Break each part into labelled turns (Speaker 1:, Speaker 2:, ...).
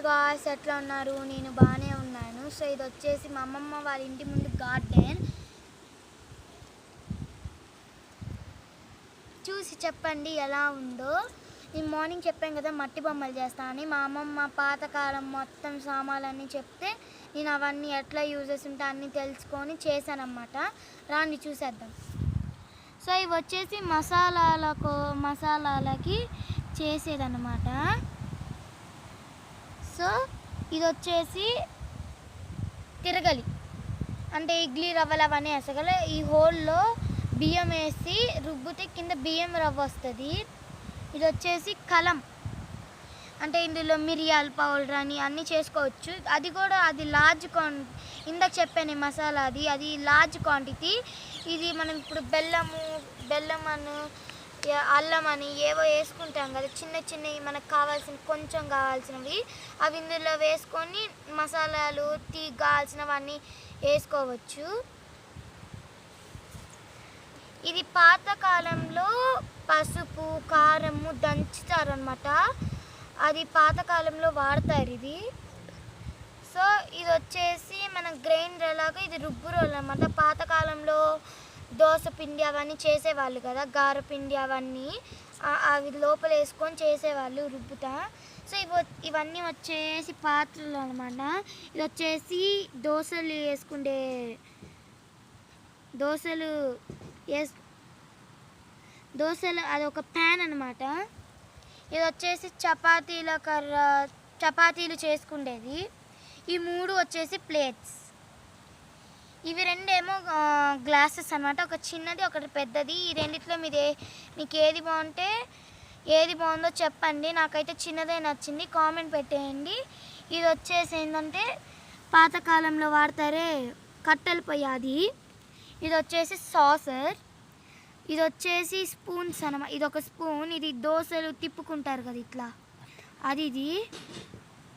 Speaker 1: Guys ఎట్లా ఉన్నారు? నేను బాగానే ఉన్నాను. సో ఇది వచ్చేసి మా అమ్మమ్మ వాళ్ళ ఇంటి ముందు గార్డెన్. చూసి చెప్పండి ఎలా ఉందో. నేను మార్నింగ్ చెప్పాను కదా మట్టి బొమ్మలు చేస్తానని. మా అమ్మమ్మ పాతకాలం మొత్తం సామాన్లన్నీ చెప్తే నేను అవన్నీ ఎట్లా యూజెస్ ఉంటే అన్నీ తెలుసుకొని చేశానన్నమాట. రాండి చూసేద్దాం. సో ఇవి వచ్చేసి మసాలాలకి చేసేదన్నమాట. సో ఇది వచ్చేసి తిరగలి అంటే ఇడ్లీ రవ్వలు అవన్నీ వేసగల. ఈ హోల్లో బియ్యం వేసి రుబ్బితే కింద బియ్యం రవ్వ వస్తుంది. ఇది వచ్చేసి కలం అంటే ఇందులో మిరియాల పౌడర్ అని అన్నీ చేసుకోవచ్చు. అది లార్జ్ ఇందాక చెప్పాను మసాలా అది లార్జ్ క్వాంటిటీ. ఇది మనం ఇప్పుడు బెల్లం అని అల్లం అని ఏవో వేసుకుంటాం కదా, చిన్నవి మనకు కొంచెం కావాల్సినవి అవి ఇందులో వేసుకొని మసాలాలు కావాల్సినవన్నీ వేసుకోవచ్చు. ఇది పాతకాలంలో పసుపు కారము దంచుతారనమాట. అది పాతకాలంలో వాడతారు ఇది. సో ఇది వచ్చేసి మన గ్రైండర్ లాగా ఇది రుబ్బు రోల్ అనమాట. పాతకాలంలో దోశ పిండి అవన్నీ చేసేవాళ్ళు కదా, గార పిండి అవన్నీ అవి లోపల వేసుకొని చేసేవాళ్ళు రుబ్బుతా. సో ఇవన్నీ వచ్చేసి పాత్రలు అనమాట. ఇది వచ్చేసి దోశలు అదొక ప్యాన్ అనమాట. ఇది వచ్చేసి చపాతీలు చేసుకుండేది. ఈ 3 వచ్చేసి ప్లేట్స్. ఇవి 2 ఏమో గ్లాసెస్ అనమాట. ఒక చిన్నది ఒకటి పెద్దది. ఈ రెండిట్లో మీకు ఏది బాగుందో చెప్పండి. నాకైతే చిన్నదే నచ్చింది, కామెంట్ పెట్టేయండి. ఇది వచ్చేసి ఏంటంటే పాతకాలంలో వాడతారే కట్టెల పొయ్యి అది. ఇది వచ్చేసి సాసర్. ఇది వచ్చేసి స్పూన్స్ అన్నమాట. ఇది ఒక స్పూన్, ఇది దోశలు తిప్పుకుంటారు కదా ఇట్లా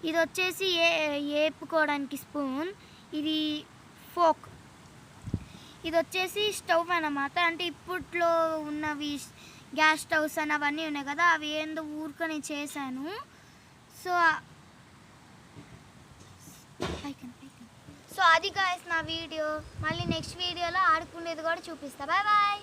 Speaker 1: ఇది వచ్చేసి ఏపుకోవడానికి స్పూన్. ఇది ఫోక్. ఇది వచ్చేసి స్టవ్ అన్నమాట. అంటే ఇప్పట్లో ఉన్నవి గ్యాస్ స్టవ్స్ అని అవన్నీ ఉన్నాయి కదా, అవి ఏందో ఊరుకొని చేశాను. సో అది గాయ్స్ నా వీడియో. మళ్ళీ నెక్స్ట్ వీడియోలో ఆడుకునేది కూడా చూపిస్తా. Bye bye.